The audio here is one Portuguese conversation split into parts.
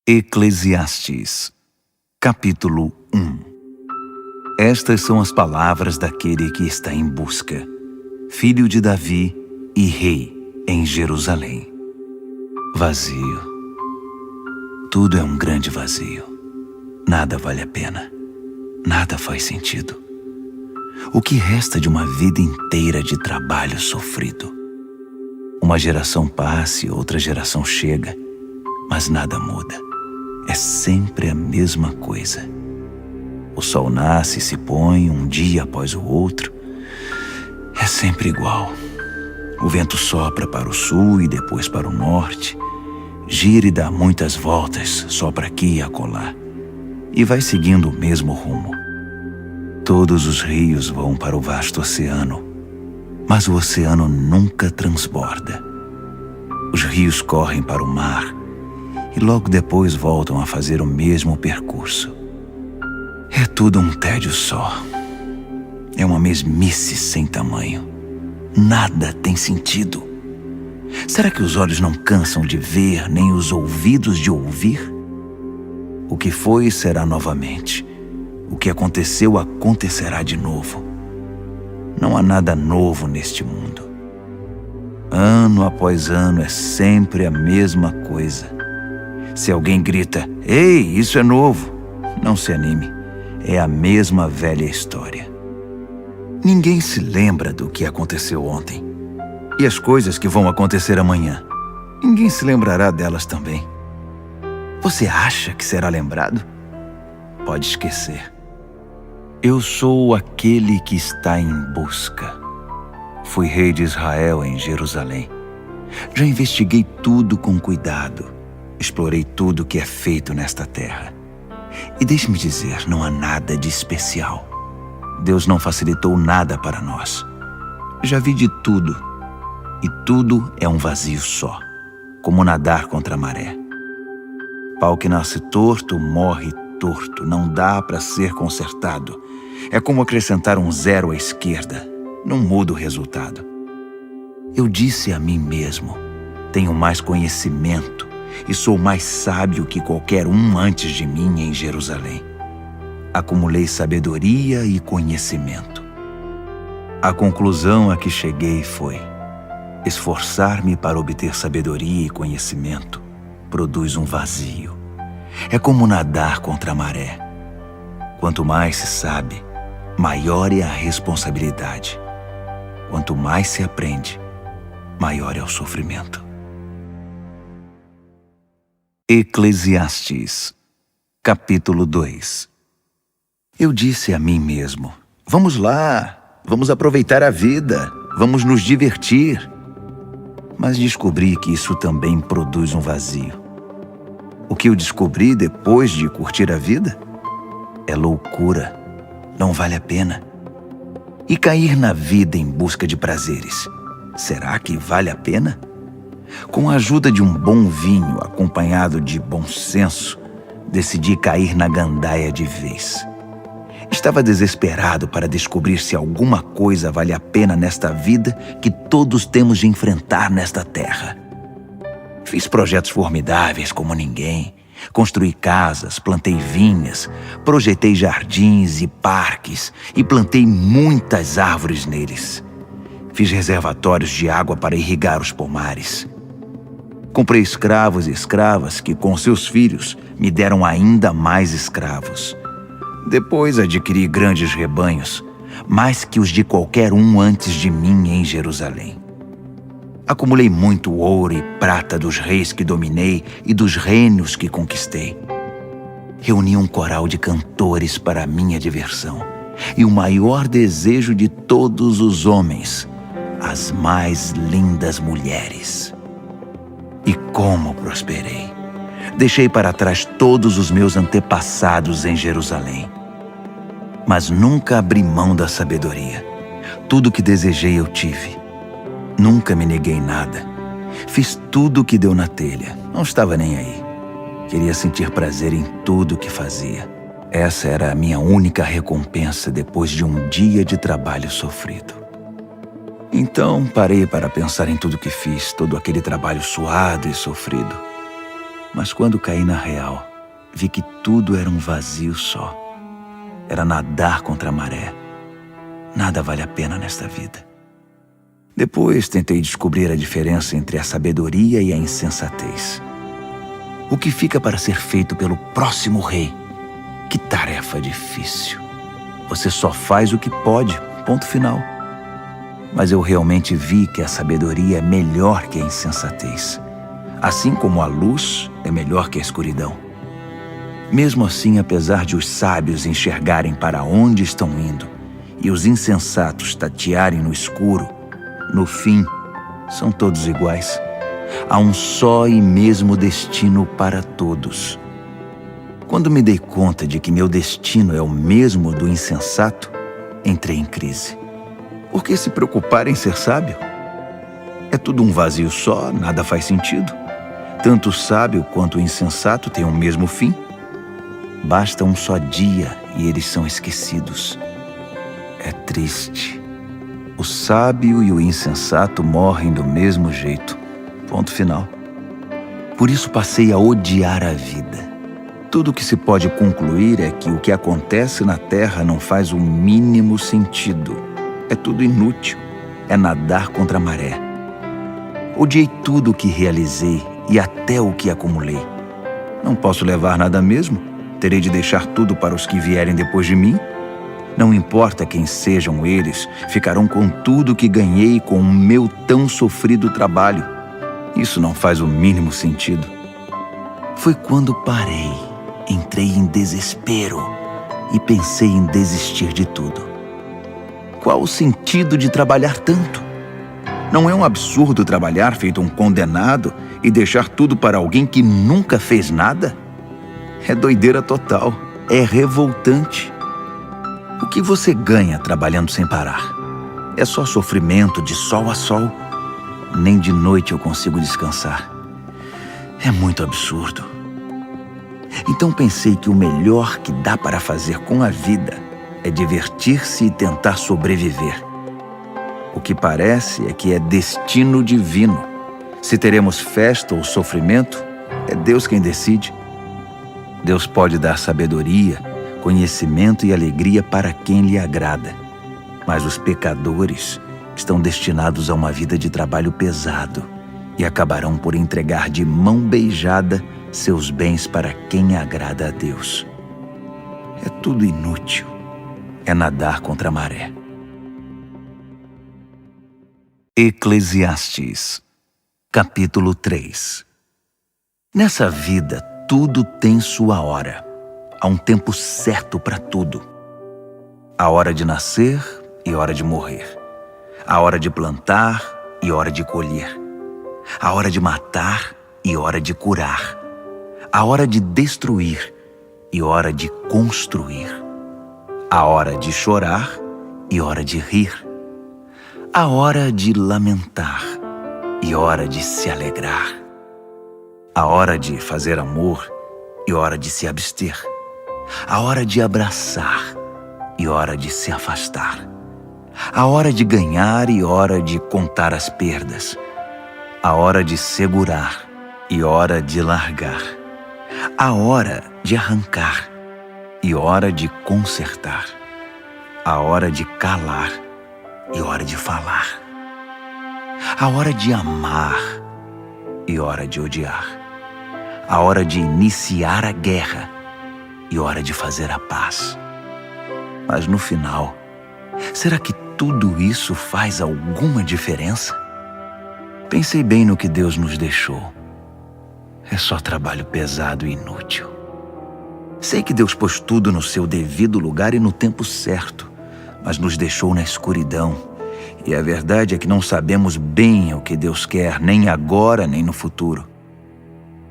Eclesiastes, capítulo 1. Estas são as palavras daquele que está em busca, filho de Davi e rei em Jerusalém. Vazio. Tudo é um grande vazio. Nada vale a pena. Nada faz sentido. O que resta de uma vida inteira de trabalho sofrido? Uma geração passa e outra geração chega, mas nada muda. É sempre a mesma coisa. O sol nasce e se põe um dia após o outro. É sempre igual. O vento sopra para o sul e depois para o norte. Gira e dá muitas voltas, sopra aqui e acolá. E vai seguindo o mesmo rumo. Todos os rios vão para o vasto oceano, mas o oceano nunca transborda. Os rios correm para o mar e logo depois voltam a fazer o mesmo percurso. É tudo um tédio só. É uma mesmice sem tamanho. Nada tem sentido. Será que os olhos não cansam de ver, nem os ouvidos de ouvir? O que foi será novamente. O que aconteceu acontecerá de novo. Não há nada novo neste mundo. Ano após ano é sempre a mesma coisa. Se alguém grita, "Ei, isso é novo!", não se anime. É a mesma velha história. Ninguém se lembra do que aconteceu ontem. E as coisas que vão acontecer amanhã, ninguém se lembrará delas também. Você acha que será lembrado? Pode esquecer. Eu sou aquele que está em busca. Fui rei de Israel em Jerusalém. Já investiguei tudo com cuidado. Explorei tudo que é feito nesta terra. E deixe-me dizer, não há nada de especial. Deus não facilitou nada para nós. Já vi de tudo. E tudo é um vazio só, como nadar contra a maré. Pau que nasce torto, morre torto. Não dá para ser consertado. É como acrescentar um zero à esquerda. Não muda o resultado. Eu disse a mim mesmo, tenho mais conhecimento e sou mais sábio que qualquer um antes de mim em Jerusalém. Acumulei sabedoria e conhecimento. A conclusão a que cheguei foi: esforçar-me para obter sabedoria e conhecimento produz um vazio. É como nadar contra a maré. Quanto mais se sabe, maior é a responsabilidade. Quanto mais se aprende, maior é o sofrimento. Eclesiastes, capítulo 2. Eu disse a mim mesmo, vamos lá, vamos aproveitar a vida, vamos nos divertir. Mas descobri que isso também produz um vazio. O que eu descobri depois de curtir a vida? É loucura, não vale a pena. E cair na vida em busca de prazeres, será que vale a pena? Com a ajuda de um bom vinho acompanhado de bom senso, decidi cair na gandaia de vez. Estava desesperado para descobrir se alguma coisa vale a pena nesta vida que todos temos de enfrentar nesta terra. Fiz projetos formidáveis como ninguém. Construí casas, plantei vinhas, projetei jardins e parques e plantei muitas árvores neles. Fiz reservatórios de água para irrigar os pomares. Comprei escravos e escravas que, com seus filhos, me deram ainda mais escravos. Depois adquiri grandes rebanhos, mais que os de qualquer um antes de mim em Jerusalém. Acumulei muito ouro e prata dos reis que dominei e dos reinos que conquistei. Reuni um coral de cantores para a minha diversão e o maior desejo de todos os homens, as mais lindas mulheres. E como prosperei! Deixei para trás todos os meus antepassados em Jerusalém. Mas nunca abri mão da sabedoria. Tudo o que desejei eu tive. Nunca me neguei nada. Fiz tudo o que deu na telha. Não estava nem aí. Queria sentir prazer em tudo o que fazia. Essa era a minha única recompensa depois de um dia de trabalho sofrido. Então parei para pensar em tudo que fiz, todo aquele trabalho suado e sofrido. Mas quando caí na real, vi que tudo era um vazio só. Era nadar contra a maré. Nada vale a pena nesta vida. Depois tentei descobrir a diferença entre a sabedoria e a insensatez. O que fica para ser feito pelo próximo rei? Que tarefa difícil. Você só faz o que pode, ponto final. Mas eu realmente vi que a sabedoria é melhor que a insensatez. Assim como a luz é melhor que a escuridão. Mesmo assim, apesar de os sábios enxergarem para onde estão indo e os insensatos tatearem no escuro, no fim, são todos iguais. Há um só e mesmo destino para todos. Quando me dei conta de que meu destino é o mesmo do insensato, entrei em crise. Por que se preocupar em ser sábio? É tudo um vazio só, nada faz sentido. Tanto o sábio quanto o insensato têm o mesmo fim. Basta um só dia e eles são esquecidos. É triste. O sábio e o insensato morrem do mesmo jeito. Ponto final. Por isso passei a odiar a vida. Tudo o que se pode concluir é que o que acontece na Terra não faz o mínimo sentido. É tudo inútil. É nadar contra a maré. Odiei tudo o que realizei e até o que acumulei. Não posso levar nada mesmo? Terei de deixar tudo para os que vierem depois de mim? Não importa quem sejam eles, ficarão com tudo que ganhei com o meu tão sofrido trabalho. Isso não faz o mínimo sentido. Foi quando parei, entrei em desespero e pensei em desistir de tudo. Qual o sentido de trabalhar tanto? Não é um absurdo trabalhar feito um condenado e deixar tudo para alguém que nunca fez nada? É doideira total, é revoltante. O que você ganha trabalhando sem parar? É só sofrimento de sol a sol. Nem de noite eu consigo descansar. É muito absurdo. Então pensei que o melhor que dá para fazer com a vida é divertir-se e tentar sobreviver. O que parece é que é destino divino. Se teremos festa ou sofrimento, é Deus quem decide. Deus pode dar sabedoria, conhecimento e alegria para quem lhe agrada. Mas os pecadores estão destinados a uma vida de trabalho pesado e acabarão por entregar de mão beijada seus bens para quem agrada a Deus. É tudo inútil. É nadar contra a maré. Eclesiastes, capítulo 3. Nessa vida, tudo tem sua hora. Há um tempo certo para tudo. A hora de nascer e hora de morrer. A hora de plantar e hora de colher. A hora de matar e hora de curar. A hora de destruir e hora de construir. A hora de chorar e hora de rir. A hora de lamentar e hora de se alegrar. A hora de fazer amor e hora de se abster. A hora de abraçar e hora de se afastar. A hora de ganhar e hora de contar as perdas. A hora de segurar e hora de largar. A hora de arrancar e hora de consertar. A hora de calar e hora de falar. A hora de amar e hora de odiar. A hora de iniciar a guerra e hora de fazer a paz. Mas no final, será que tudo isso faz alguma diferença? Pensei bem no que Deus nos deixou. É só trabalho pesado e inútil. Sei que Deus pôs tudo no seu devido lugar e no tempo certo, mas nos deixou na escuridão. E a verdade é que não sabemos bem o que Deus quer, nem agora, nem no futuro.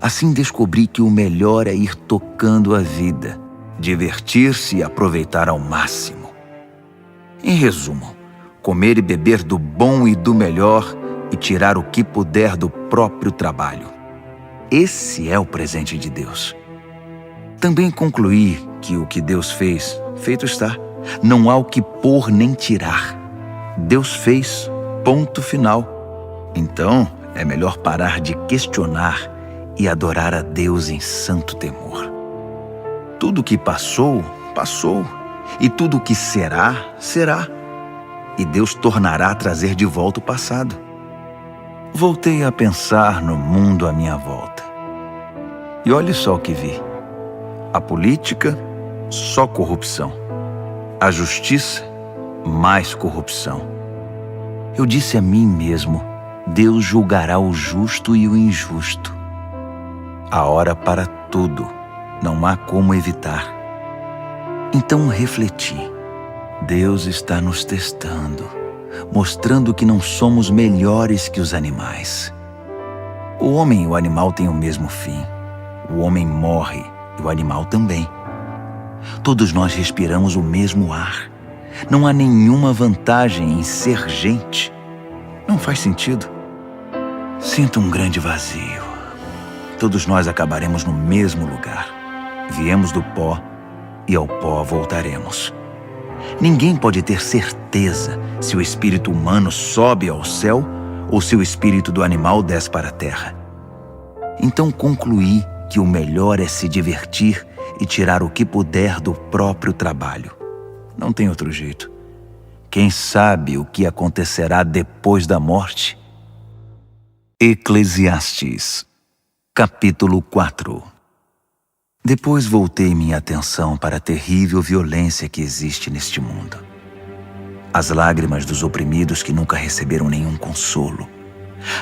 Assim descobri que o melhor é ir tocando a vida, divertir-se e aproveitar ao máximo. Em resumo, comer e beber do bom e do melhor e tirar o que puder do próprio trabalho. Esse é o presente de Deus. Também concluí que o que Deus fez, feito está. Não há o que pôr nem tirar. Deus fez, ponto final. Então, é melhor parar de questionar e adorar a Deus em santo temor. Tudo que passou, passou, e tudo que será, será. E Deus tornará a trazer de volta o passado. Voltei a pensar no mundo à minha volta. E olhe só o que vi. A política, só corrupção. A justiça, mais corrupção. Eu disse a mim mesmo, Deus julgará o justo e o injusto. Há hora para tudo, não há como evitar. Então refleti, Deus está nos testando, mostrando que não somos melhores que os animais. O homem e o animal têm o mesmo fim. O homem morre e o animal também. Todos nós respiramos o mesmo ar. Não há nenhuma vantagem em ser gente. Não faz sentido. Sinto um grande vazio. Todos nós acabaremos no mesmo lugar. Viemos do pó e ao pó voltaremos. Ninguém pode ter certeza se o espírito humano sobe ao céu ou se o espírito do animal desce para a terra. Então concluí que o melhor é se divertir e tirar o que puder do próprio trabalho. Não tem outro jeito. Quem sabe o que acontecerá depois da morte? Eclesiastes, capítulo 4. Depois voltei minha atenção para a terrível violência que existe neste mundo. As lágrimas dos oprimidos que nunca receberam nenhum consolo.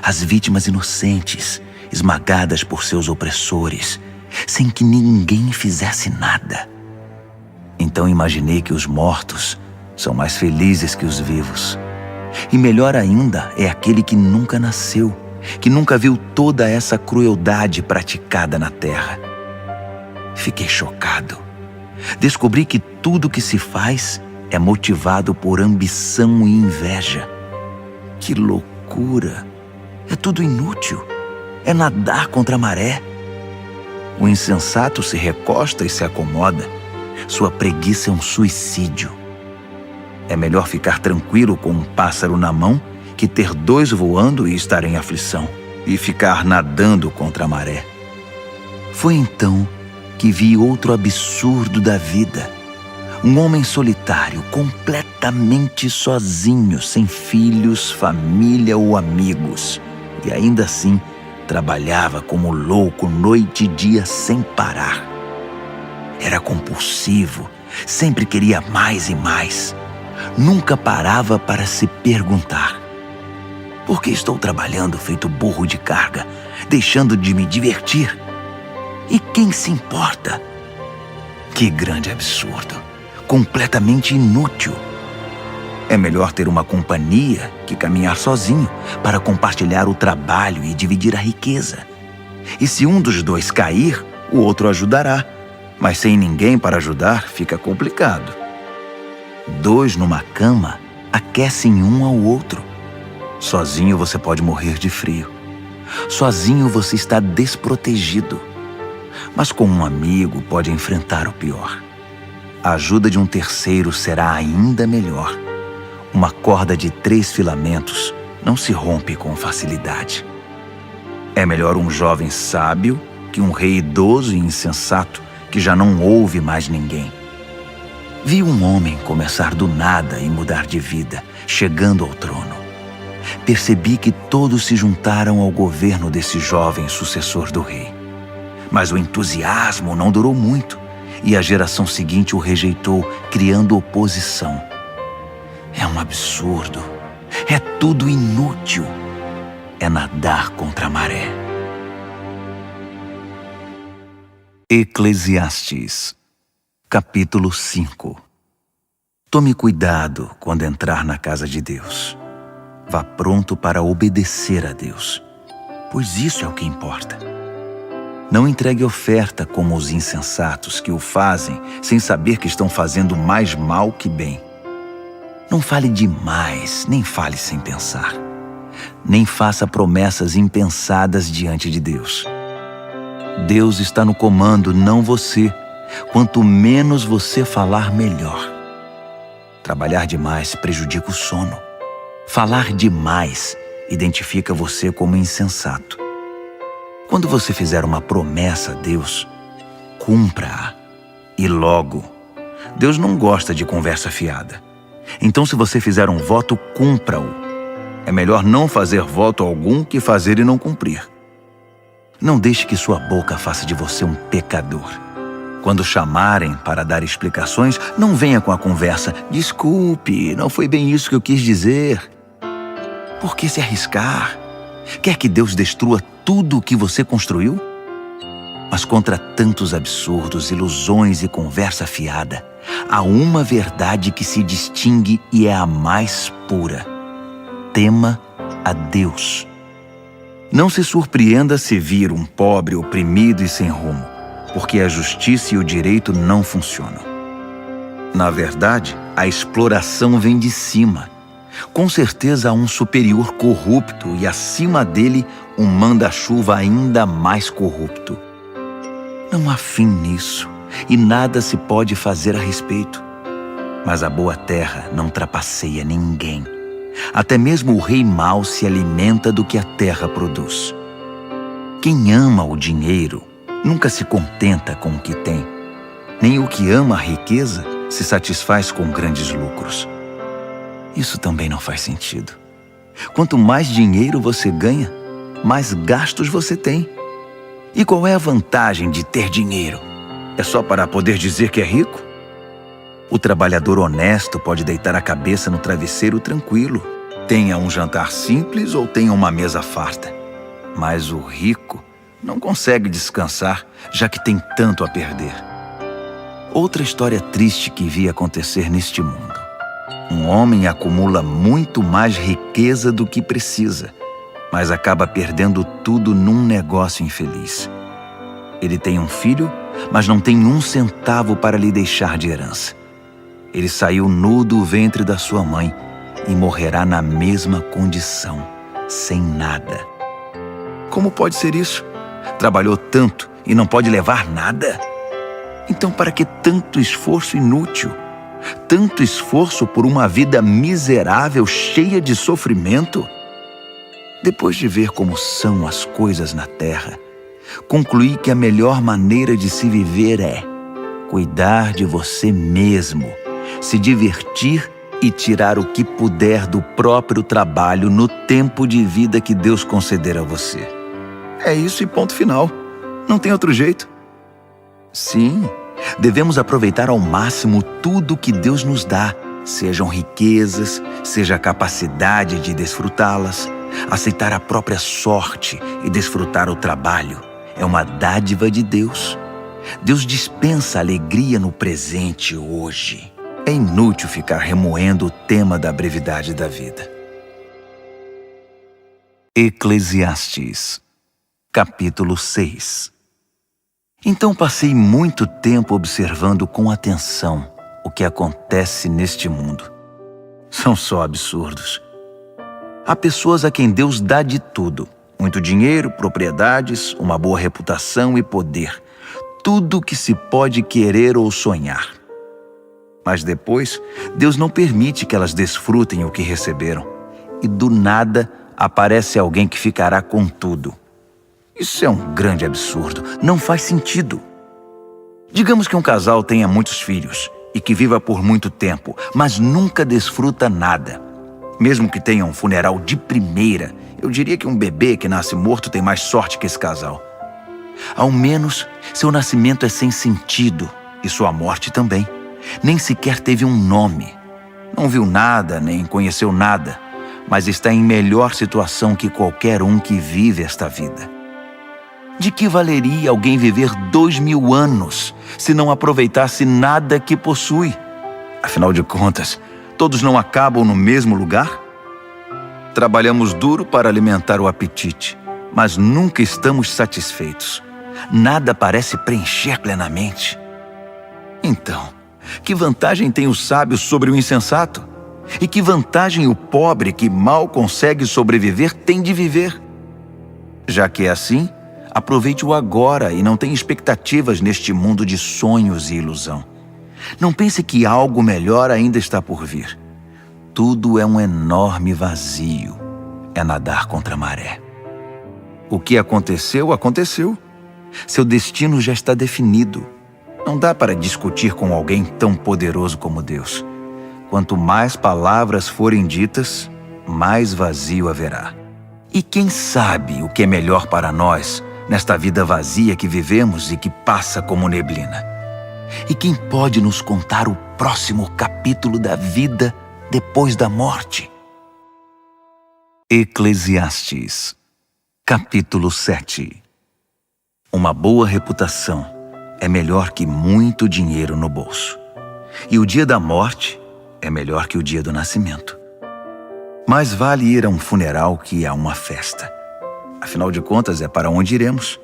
As vítimas inocentes, esmagadas por seus opressores, sem que ninguém fizesse nada. Então imaginei que os mortos são mais felizes que os vivos. E melhor ainda é aquele que nunca nasceu, que nunca viu toda essa crueldade praticada na terra. Fiquei chocado. Descobri que tudo que se faz é motivado por ambição e inveja. Que loucura! É tudo inútil. É nadar contra a maré. O insensato se recosta e se acomoda. Sua preguiça é um suicídio. É melhor ficar tranquilo com um pássaro na mão que ter dois voando e estar em aflição, e ficar nadando contra a maré. Foi então que vi outro absurdo da vida. Um homem solitário, completamente sozinho, sem filhos, família ou amigos. E ainda assim, trabalhava como louco noite e dia sem parar. Era compulsivo, sempre queria mais e mais. Nunca parava para se perguntar: por que estou trabalhando feito burro de carga, deixando de me divertir? E quem se importa? Que grande absurdo! Completamente inútil. É melhor ter uma companhia que caminhar sozinho para compartilhar o trabalho e dividir a riqueza. E se um dos dois cair, o outro ajudará. Mas sem ninguém para ajudar, fica complicado. Dois numa cama aquecem um ao outro. Sozinho você pode morrer de frio. Sozinho você está desprotegido. Mas com um amigo pode enfrentar o pior. A ajuda de um terceiro será ainda melhor. Uma corda de 3 filamentos não se rompe com facilidade. É melhor um jovem sábio que um rei idoso e insensato que já não ouve mais ninguém. Vi um homem começar do nada e mudar de vida, chegando ao trono. Percebi que todos se juntaram ao governo desse jovem sucessor do rei. Mas o entusiasmo não durou muito e a geração seguinte o rejeitou, criando oposição. É um absurdo. É tudo inútil. É nadar contra a maré. Eclesiastes, capítulo 5. Tome cuidado quando entrar na casa de Deus. Vá pronto para obedecer a Deus, pois isso é o que importa. Não entregue oferta como os insensatos que o fazem sem saber que estão fazendo mais mal que bem. Não fale demais, nem fale sem pensar. Nem faça promessas impensadas diante de Deus. Deus está no comando, não você. Quanto menos você falar, melhor. Trabalhar demais prejudica o sono. Falar demais identifica você como insensato. Quando você fizer uma promessa a Deus, cumpra-a. E logo. Deus não gosta de conversa fiada. Então, se você fizer um voto, cumpra-o. É melhor não fazer voto algum que fazer e não cumprir. Não deixe que sua boca faça de você um pecador. Quando chamarem para dar explicações, não venha com a conversa: desculpe, não foi bem isso que eu quis dizer. Por que se arriscar? Quer que Deus destrua tudo o que você construiu? Mas contra tantos absurdos, ilusões e conversa fiada, há uma verdade que se distingue e é a mais pura. Tema a Deus. Não se surpreenda se vir um pobre oprimido e sem rumo, porque a justiça e o direito não funcionam. Na verdade, a exploração vem de cima. Com certeza há um superior corrupto e acima dele um manda-chuva ainda mais corrupto. Não há fim nisso e nada se pode fazer a respeito. Mas a boa terra não trapaceia ninguém. Até mesmo o rei mau se alimenta do que a terra produz. Quem ama o dinheiro nunca se contenta com o que tem. Nem o que ama a riqueza se satisfaz com grandes lucros. Isso também não faz sentido. Quanto mais dinheiro você ganha, mais gastos você tem. E qual é a vantagem de ter dinheiro? É só para poder dizer que é rico? O trabalhador honesto pode deitar a cabeça no travesseiro tranquilo, tenha um jantar simples ou tenha uma mesa farta. Mas o rico não consegue descansar, já que tem tanto a perder. Outra história triste que vi acontecer neste mundo. Um homem acumula muito mais riqueza do que precisa, mas acaba perdendo tudo num negócio infeliz. Ele tem um filho, mas não tem um centavo para lhe deixar de herança. Ele saiu nu do ventre da sua mãe e morrerá na mesma condição, sem nada. Como pode ser isso? Trabalhou tanto e não pode levar nada? Então, para que tanto esforço inútil? Tanto esforço por uma vida miserável, cheia de sofrimento? Depois de ver como são as coisas na terra, concluí que a melhor maneira de se viver é cuidar de você mesmo, se divertir e tirar o que puder do próprio trabalho no tempo de vida que Deus conceder a você. É isso e ponto final. Não tem outro jeito. Sim, devemos aproveitar ao máximo tudo que Deus nos dá, sejam riquezas, seja a capacidade de desfrutá-las. Aceitar a própria sorte e desfrutar o trabalho é uma dádiva de Deus. Deus dispensa alegria no presente hoje. É inútil ficar remoendo o tema da brevidade da vida. Eclesiastes, capítulo 6. Então passei muito tempo observando com atenção o que acontece neste mundo. São só absurdos. Há pessoas a quem Deus dá de tudo: muito dinheiro, propriedades, uma boa reputação e poder. Tudo que se pode querer ou sonhar. Mas depois, Deus não permite que elas desfrutem o que receberam. E do nada, aparece alguém que ficará com tudo. Isso é um grande absurdo. Não faz sentido. Digamos que um casal tenha muitos filhos e que viva por muito tempo, mas nunca desfruta nada. Mesmo que tenha um funeral de primeira, eu diria que um bebê que nasce morto tem mais sorte que esse casal. Ao menos, seu nascimento é sem sentido e sua morte também. Nem sequer teve um nome. Não viu nada, nem conheceu nada, mas está em melhor situação que qualquer um que vive esta vida. De que valeria alguém viver 2000 anos se não aproveitasse nada que possui? Afinal de contas, todos não acabam no mesmo lugar? Trabalhamos duro para alimentar o apetite, mas nunca estamos satisfeitos. Nada parece preencher plenamente. Então, que vantagem tem o sábio sobre o insensato? E que vantagem o pobre que mal consegue sobreviver tem de viver? Já que é assim, aproveite o agora e não tenha expectativas neste mundo de sonhos e ilusão. Não pense que algo melhor ainda está por vir. Tudo é um enorme vazio. É nadar contra a maré. O que aconteceu, aconteceu. Seu destino já está definido. Não dá para discutir com alguém tão poderoso como Deus. Quanto mais palavras forem ditas, mais vazio haverá. E quem sabe o que é melhor para nós nesta vida vazia que vivemos e que passa como neblina? E quem pode nos contar o próximo capítulo da vida depois da morte? Eclesiastes, capítulo 7. Uma boa reputação é melhor que muito dinheiro no bolso. E o dia da morte é melhor que o dia do nascimento. Mais vale ir a um funeral que a uma festa. Afinal de contas, é para onde iremos.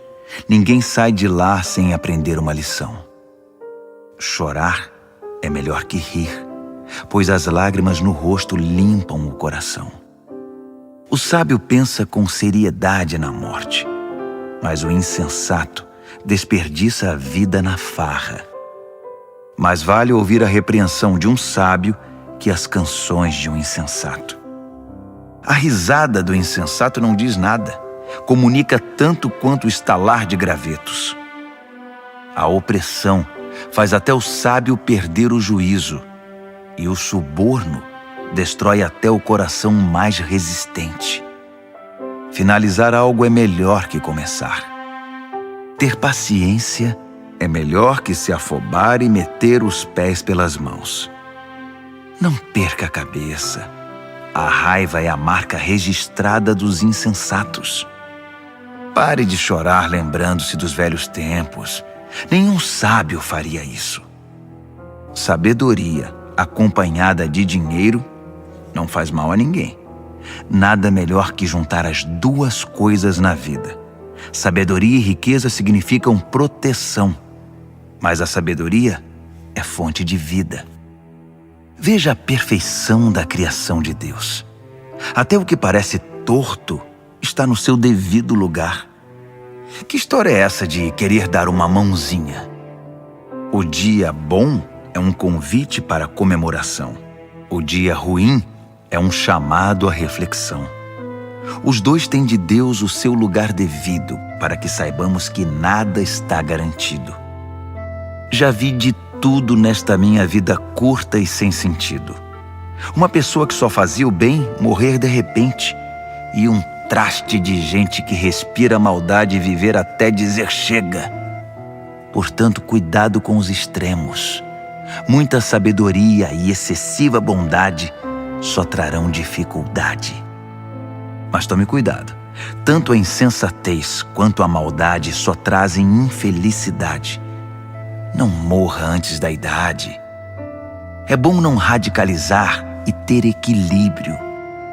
Ninguém sai de lá sem aprender uma lição. Chorar é melhor que rir, pois as lágrimas no rosto limpam o coração. O sábio pensa com seriedade na morte, mas o insensato desperdiça a vida na farra. Mais vale ouvir a repreensão de um sábio que as canções de um insensato. A risada do insensato não diz nada, comunica tanto quanto o estalar de gravetos. A opressão faz até o sábio perder o juízo, e o suborno destrói até o coração mais resistente. Finalizar algo é melhor que começar. Ter paciência é melhor que se afobar e meter os pés pelas mãos. Não perca a cabeça. A raiva é a marca registrada dos insensatos. Pare de chorar lembrando-se dos velhos tempos. Nenhum sábio faria isso. Sabedoria acompanhada de dinheiro não faz mal a ninguém. Nada melhor que juntar as duas coisas na vida. Sabedoria e riqueza significam proteção, mas a sabedoria é fonte de vida. Veja a perfeição da criação de Deus. Até o que parece torto está no seu devido lugar. Que história é essa de querer dar uma mãozinha? O dia bom é um convite para comemoração. O dia ruim é um chamado à reflexão. Os dois têm de Deus o seu lugar devido, para que saibamos que nada está garantido. Já vi de tudo nesta minha vida curta e sem sentido. Uma pessoa que só fazia o bem morrer de repente, e um traste de gente que respira maldade e viver até dizer chega. Portanto, cuidado com os extremos. Muita sabedoria e excessiva bondade só trarão dificuldade. Mas tome cuidado. Tanto a insensatez quanto a maldade só trazem infelicidade. Não morra antes da idade. É bom não radicalizar e ter equilíbrio.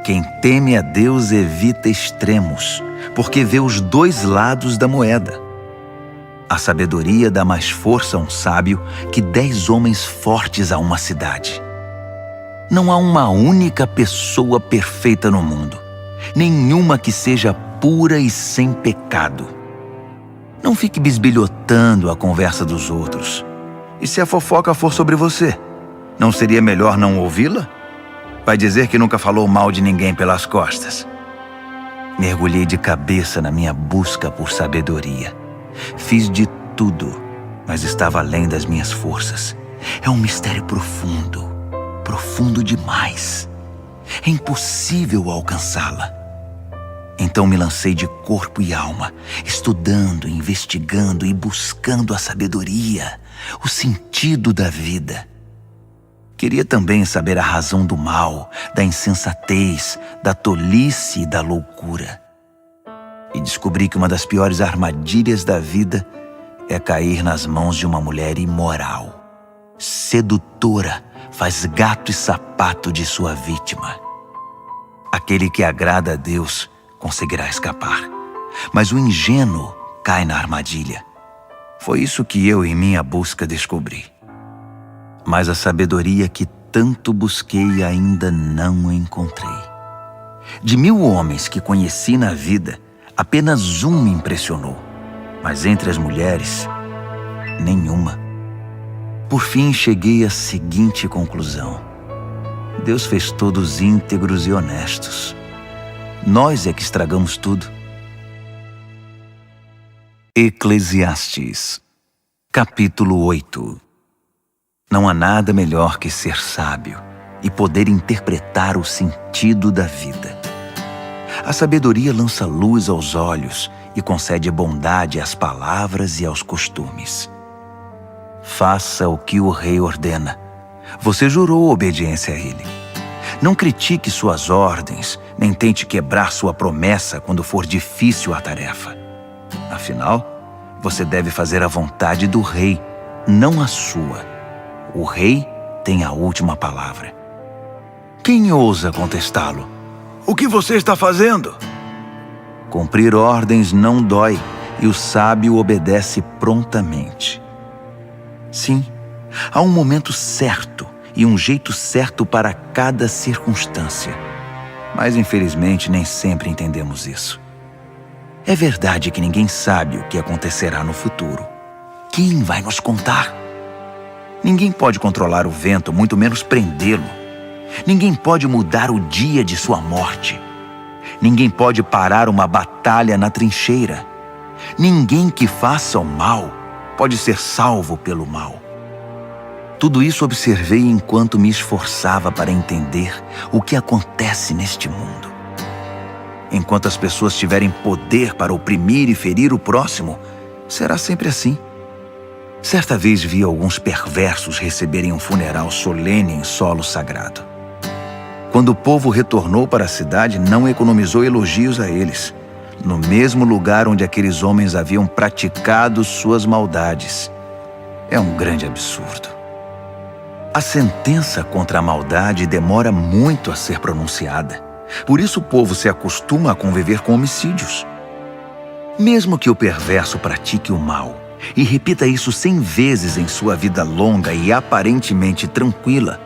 Quem teme a Deus evita extremos, porque vê os dois lados da moeda. A sabedoria dá mais força a um sábio que 10 homens fortes a uma cidade. Não há uma única pessoa perfeita no mundo, nenhuma que seja pura e sem pecado. Não fique bisbilhotando a conversa dos outros. E se a fofoca for sobre você, não seria melhor não ouvi-la? Vai dizer que nunca falou mal de ninguém pelas costas. Mergulhei de cabeça na minha busca por sabedoria. Fiz de tudo, mas estava além das minhas forças. É um mistério profundo, profundo demais. É impossível alcançá-la. Então me lancei de corpo e alma, estudando, investigando e buscando a sabedoria, o sentido da vida. Queria também saber a razão do mal, da insensatez, da tolice e da loucura. E descobri que uma das piores armadilhas da vida é cair nas mãos de uma mulher imoral. Sedutora, faz gato e sapato de sua vítima. Aquele que agrada a Deus conseguirá escapar, mas o ingênuo cai na armadilha. Foi isso que eu, em minha busca, descobri. Mas a sabedoria que tanto busquei ainda não encontrei. De 1000 homens que conheci na vida, apenas um me impressionou, mas entre as mulheres, nenhuma. Por fim, cheguei à seguinte conclusão: Deus fez todos íntegros e honestos. Nós é que estragamos tudo. Eclesiastes, capítulo 8. Não há nada melhor que ser sábio e poder interpretar o sentido da vida. A sabedoria lança luz aos olhos e concede bondade às palavras e aos costumes. Faça o que o rei ordena. Você jurou obediência a ele. Não critique suas ordens, nem tente quebrar sua promessa quando for difícil a tarefa. Afinal, você deve fazer a vontade do rei, não a sua. O rei tem a última palavra. Quem ousa contestá-lo? O que você está fazendo? Cumprir ordens não dói e o sábio obedece prontamente. Sim, há um momento certo e um jeito certo para cada circunstância. Mas, infelizmente, nem sempre entendemos isso. É verdade que ninguém sabe o que acontecerá no futuro. Quem vai nos contar? Ninguém pode controlar o vento, muito menos prendê-lo. Ninguém pode mudar o dia de sua morte. Ninguém pode parar uma batalha na trincheira. Ninguém que faça o mal pode ser salvo pelo mal. Tudo isso observei enquanto me esforçava para entender o que acontece neste mundo. Enquanto as pessoas tiverem poder para oprimir e ferir o próximo, será sempre assim. Certa vez vi alguns perversos receberem um funeral solene em solo sagrado. Quando o povo retornou para a cidade, não economizou elogios a eles, no mesmo lugar onde aqueles homens haviam praticado suas maldades. É um grande absurdo. A sentença contra a maldade demora muito a ser pronunciada. Por isso o povo se acostuma a conviver com homicídios. Mesmo que o perverso pratique o mal e repita isso 100 vezes em sua vida longa e aparentemente tranquila,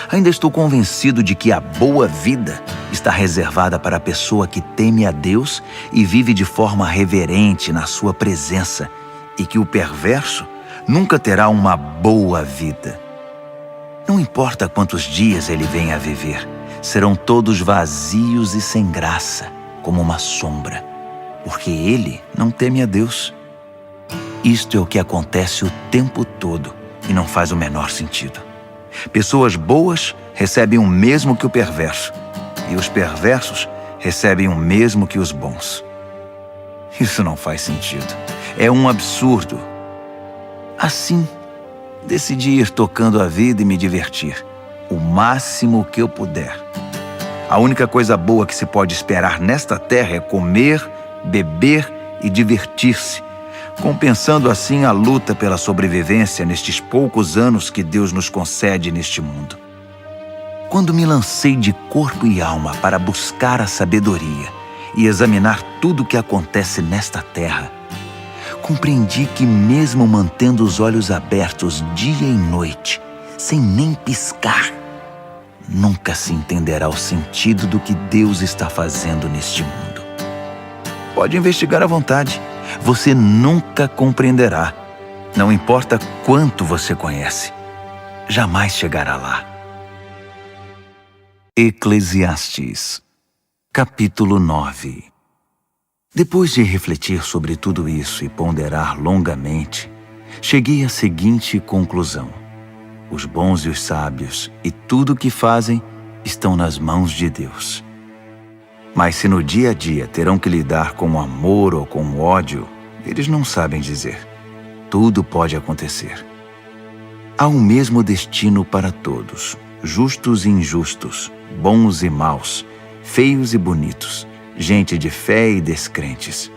ainda estou convencido de que a boa vida está reservada para a pessoa que teme a Deus e vive de forma reverente na sua presença, e que o perverso nunca terá uma boa vida. Não importa quantos dias ele venha a viver, serão todos vazios e sem graça, como uma sombra, porque ele não teme a Deus. Isto é o que acontece o tempo todo e não faz o menor sentido. Pessoas boas recebem o mesmo que o perverso, e os perversos recebem o mesmo que os bons. Isso não faz sentido. É um absurdo. Assim, decidi ir tocando a vida e me divertir, o máximo que eu puder. A única coisa boa que se pode esperar nesta terra é comer, beber e divertir-se, compensando assim a luta pela sobrevivência nestes poucos anos que Deus nos concede neste mundo. Quando me lancei de corpo e alma para buscar a sabedoria e examinar tudo o que acontece nesta terra, compreendi que mesmo mantendo os olhos abertos dia e noite, sem nem piscar, nunca se entenderá o sentido do que Deus está fazendo neste mundo. Pode investigar à vontade. Você nunca compreenderá. Não importa quanto você conhece, jamais chegará lá. Eclesiastes, capítulo 9. Depois de refletir sobre tudo isso e ponderar longamente, cheguei à seguinte conclusão: os bons e os sábios e tudo o que fazem estão nas mãos de Deus. Mas se no dia a dia terão que lidar com o amor ou com o ódio, eles não sabem dizer. Tudo pode acontecer. Há um mesmo destino para todos, justos e injustos, bons e maus, feios e bonitos, gente de fé e descrentes.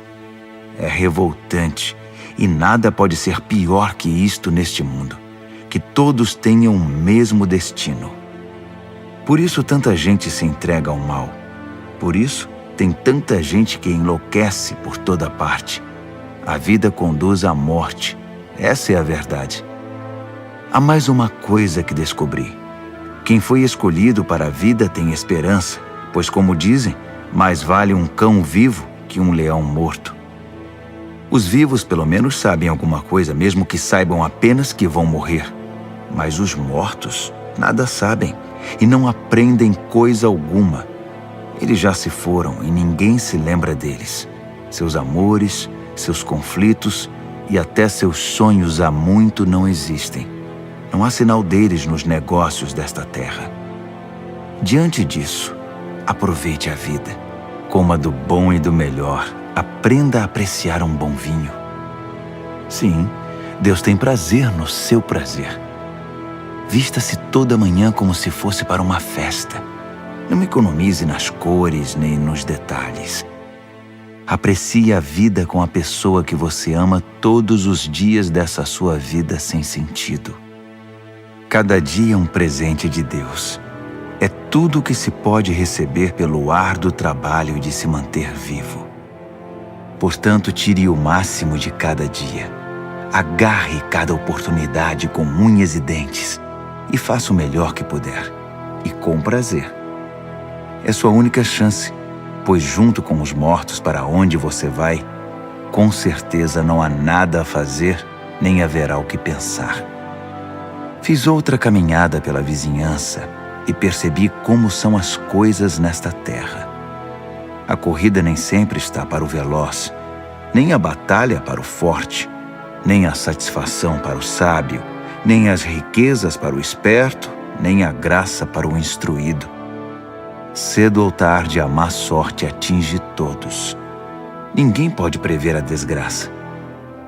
É revoltante e nada pode ser pior que isto neste mundo, que todos tenham o mesmo destino. Por isso tanta gente se entrega ao mal. Por isso tem tanta gente que enlouquece por toda parte. A vida conduz à morte. Essa é a verdade. Há mais uma coisa que descobri. Quem foi escolhido para a vida tem esperança, pois, como dizem, mais vale um cão vivo que um leão morto. Os vivos pelo menos sabem alguma coisa, mesmo que saibam apenas que vão morrer. Mas os mortos nada sabem e não aprendem coisa alguma. Eles já se foram e ninguém se lembra deles. Seus amores, seus conflitos e até seus sonhos há muito não existem. Não há sinal deles nos negócios desta terra. Diante disso, aproveite a vida. Coma do bom e do melhor. Aprenda a apreciar um bom vinho. Sim, Deus tem prazer no seu prazer. Vista-se toda manhã como se fosse para uma festa. Não economize nas cores nem nos detalhes. Aprecie a vida com a pessoa que você ama todos os dias dessa sua vida sem sentido. Cada dia é um presente de Deus. É tudo o que se pode receber pelo árduo trabalho de se manter vivo. Portanto, tire o máximo de cada dia. Agarre cada oportunidade com unhas e dentes e faça o melhor que puder, e com prazer. É sua única chance, pois junto com os mortos para onde você vai, com certeza não há nada a fazer, nem haverá o que pensar. Fiz outra caminhada pela vizinhança e percebi como são as coisas nesta terra. A corrida nem sempre está para o veloz, nem a batalha para o forte, nem a satisfação para o sábio, nem as riquezas para o esperto, nem a graça para o instruído. Cedo ou tarde a má sorte atinge todos. Ninguém pode prever a desgraça.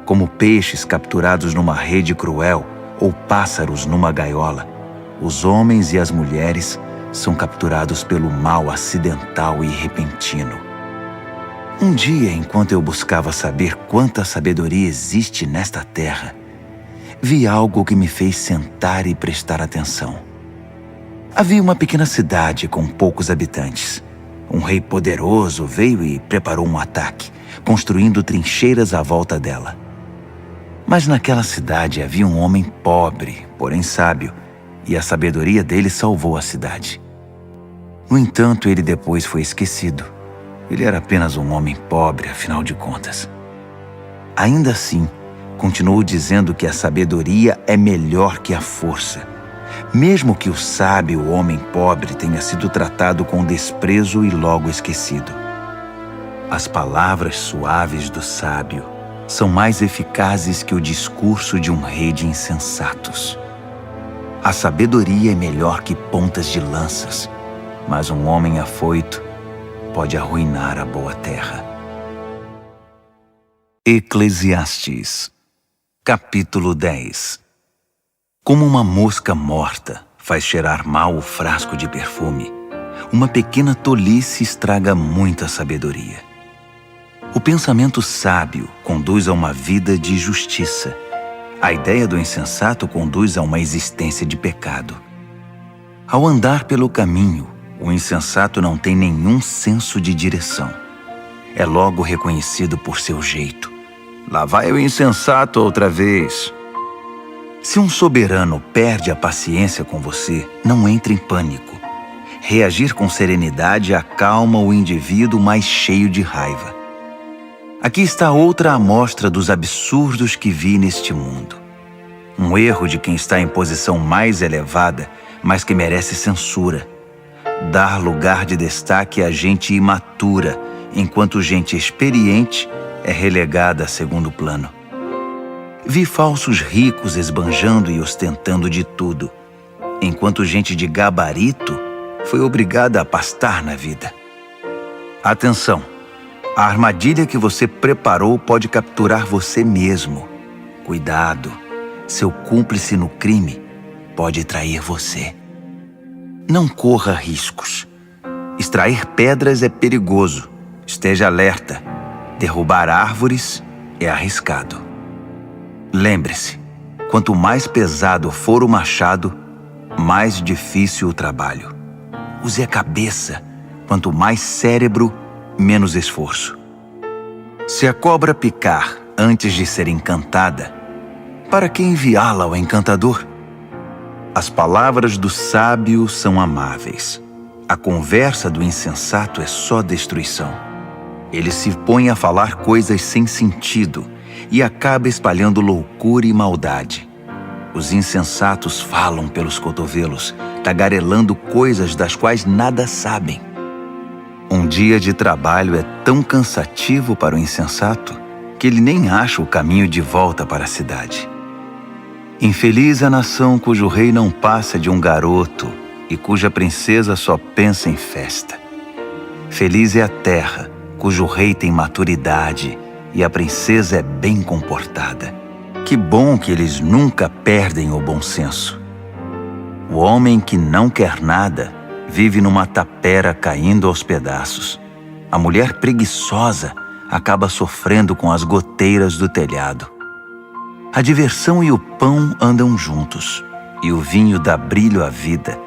Como peixes capturados numa rede cruel ou pássaros numa gaiola, os homens e as mulheres são capturados pelo mal acidental e repentino. Um dia, enquanto eu buscava saber quanta sabedoria existe nesta terra, vi algo que me fez sentar e prestar atenção. Havia uma pequena cidade com poucos habitantes. Um rei poderoso veio e preparou um ataque, construindo trincheiras à volta dela. Mas naquela cidade havia um homem pobre, porém sábio, e a sabedoria dele salvou a cidade. No entanto, ele depois foi esquecido. Ele era apenas um homem pobre, afinal de contas. Ainda assim, continuou dizendo que a sabedoria é melhor que a força, mesmo que o sábio homem pobre tenha sido tratado com desprezo e logo esquecido. As palavras suaves do sábio são mais eficazes que o discurso de um rei de insensatos. A sabedoria é melhor que pontas de lanças, mas um homem afoito pode arruinar a boa terra. Eclesiastes, capítulo 10. Como uma mosca morta faz cheirar mal o frasco de perfume, uma pequena tolice estraga muita sabedoria. O pensamento sábio conduz a uma vida de justiça. A ideia do insensato conduz a uma existência de pecado. Ao andar pelo caminho, o insensato não tem nenhum senso de direção. É logo reconhecido por seu jeito. Lá vai o insensato outra vez. Se um soberano perde a paciência com você, não entre em pânico. Reagir com serenidade acalma o indivíduo mais cheio de raiva. Aqui está outra amostra dos absurdos que vi neste mundo. Um erro de quem está em posição mais elevada, mas que merece censura. Dar lugar de destaque a gente imatura, enquanto gente experiente é relegada a segundo plano. Vi falsos ricos esbanjando e ostentando de tudo, enquanto gente de gabarito foi obrigada a pastar na vida. Atenção! A armadilha que você preparou pode capturar você mesmo. Cuidado, seu cúmplice no crime pode trair você. Não corra riscos. Extrair pedras é perigoso. Esteja alerta. Derrubar árvores é arriscado. Lembre-se, quanto mais pesado for o machado, mais difícil o trabalho. Use a cabeça. Quanto mais cérebro, menos esforço. Se a cobra picar antes de ser encantada, para que enviá-la ao encantador? As palavras do sábio são amáveis. A conversa do insensato é só destruição. Ele se põe a falar coisas sem sentido e acaba espalhando loucura e maldade. Os insensatos falam pelos cotovelos, tagarelando coisas das quais nada sabem. Um dia de trabalho é tão cansativo para o insensato que ele nem acha o caminho de volta para a cidade. Infeliz a nação cujo rei não passa de um garoto e cuja princesa só pensa em festa. Feliz é a terra cujo rei tem maturidade e a princesa é bem comportada. Que bom que eles nunca perdem o bom senso. O homem que não quer nada vive numa tapera caindo aos pedaços. A mulher preguiçosa acaba sofrendo com as goteiras do telhado. A diversão e o pão andam juntos, e o vinho dá brilho à vida,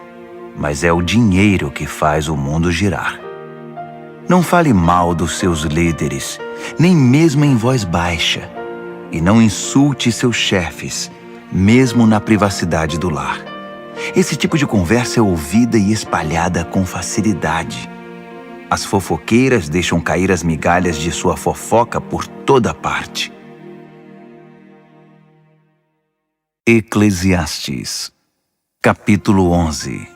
mas é o dinheiro que faz o mundo girar. Não fale mal dos seus líderes, nem mesmo em voz baixa, e não insulte seus chefes, mesmo na privacidade do lar. Esse tipo de conversa é ouvida e espalhada com facilidade. As fofoqueiras deixam cair as migalhas de sua fofoca por toda parte. Eclesiastes, capítulo 11.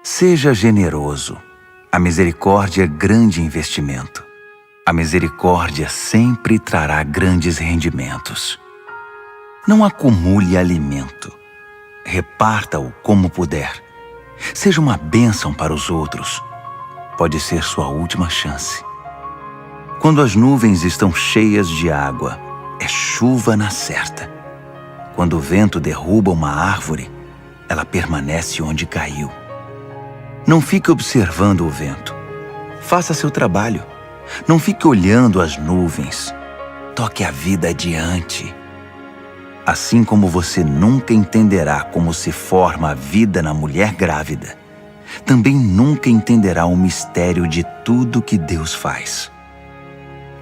Seja generoso. A misericórdia é grande investimento. A misericórdia sempre trará grandes rendimentos. Não acumule alimento. Reparta-o como puder. Seja uma bênção para os outros. Pode ser sua última chance. Quando as nuvens estão cheias de água, é chuva na certa. Quando o vento derruba uma árvore, ela permanece onde caiu. Não fique observando o vento. Faça seu trabalho. Não fique olhando as nuvens. Toque a vida adiante. Assim como você nunca entenderá como se forma a vida na mulher grávida, também nunca entenderá o mistério de tudo que Deus faz.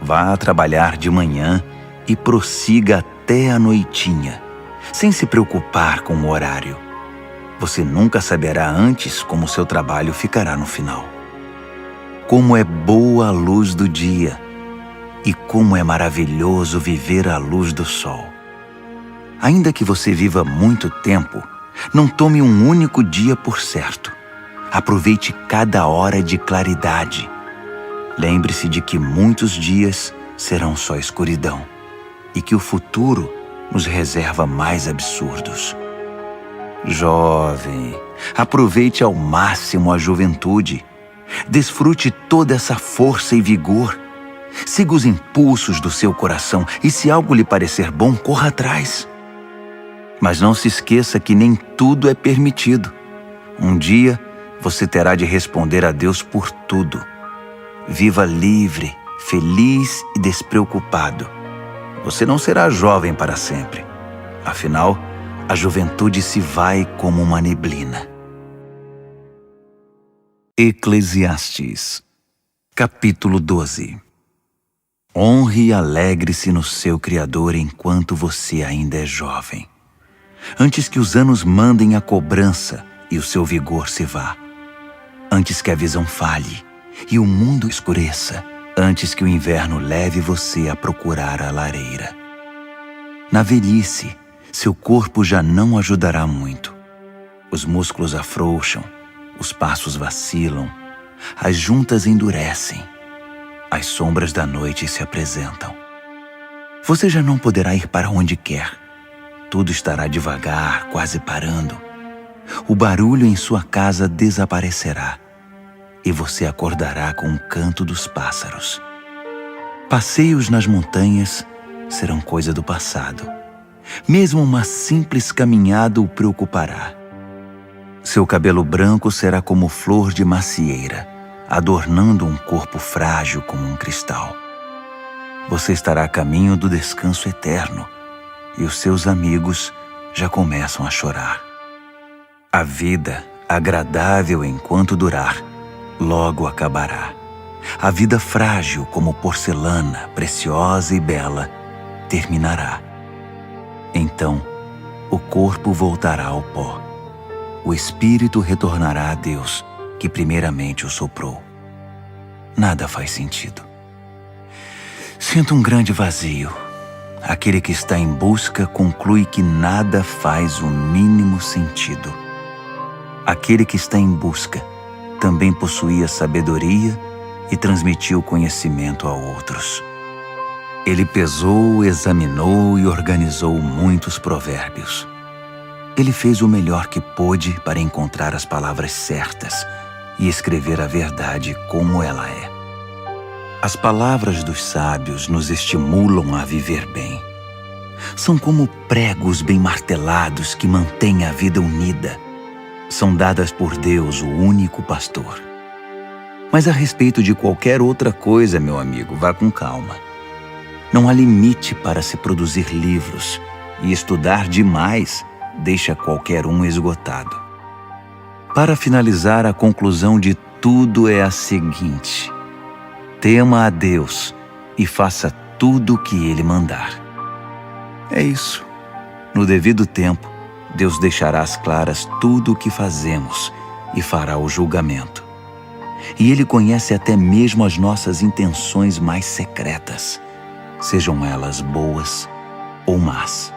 Vá trabalhar de manhã e prossiga até a noitinha, sem se preocupar com o horário. Você nunca saberá antes como seu trabalho ficará no final. Como é boa a luz do dia e como é maravilhoso viver à luz do sol. Ainda que você viva muito tempo, não tome um único dia por certo. Aproveite cada hora de claridade. Lembre-se de que muitos dias serão só escuridão e que o futuro nos reserva mais absurdos. Jovem, aproveite ao máximo a juventude. Desfrute toda essa força e vigor. Siga os impulsos do seu coração e se algo lhe parecer bom, corra atrás. Mas não se esqueça que nem tudo é permitido. Um dia, você terá de responder a Deus por tudo. Viva livre, feliz e despreocupado. Você não será jovem para sempre. Afinal, a juventude se vai como uma neblina. Eclesiastes, capítulo 12. Honre e alegre-se no seu Criador enquanto você ainda é jovem, antes que os anos mandem a cobrança e o seu vigor se vá, antes que a visão falhe e o mundo escureça, antes que o inverno leve você a procurar a lareira. Na velhice, seu corpo já não ajudará muito. Os músculos afrouxam, os passos vacilam, as juntas endurecem, as sombras da noite se apresentam. Você já não poderá ir para onde quer. Tudo estará devagar, quase parando. O barulho em sua casa desaparecerá e você acordará com o canto dos pássaros. Passeios nas montanhas serão coisa do passado. Mesmo uma simples caminhada o preocupará. Seu cabelo branco será como flor de macieira, adornando um corpo frágil como um cristal. Você estará a caminho do descanso eterno e os seus amigos já começam a chorar. A vida, agradável enquanto durar, logo acabará. A vida frágil como porcelana, preciosa e bela, terminará. Então, o corpo voltará ao pó. O espírito retornará a Deus, que primeiramente o soprou. Nada faz sentido. Sinto um grande vazio. Aquele que está em busca conclui que nada faz o mínimo sentido. Aquele que está em busca também possuía sabedoria e transmitiu conhecimento a outros. Ele pesou, examinou e organizou muitos provérbios. Ele fez o melhor que pôde para encontrar as palavras certas e escrever a verdade como ela é. As palavras dos sábios nos estimulam a viver bem. São como pregos bem martelados que mantêm a vida unida. São dadas por Deus, o único pastor. Mas a respeito de qualquer outra coisa, meu amigo, vá com calma. Não há limite para se produzir livros, e estudar demais deixa qualquer um esgotado. Para finalizar, a conclusão de tudo é a seguinte: tema a Deus e faça tudo o que Ele mandar. É isso. No devido tempo, Deus deixará às claras tudo o que fazemos e fará o julgamento. E Ele conhece até mesmo as nossas intenções mais secretas, sejam elas boas ou más.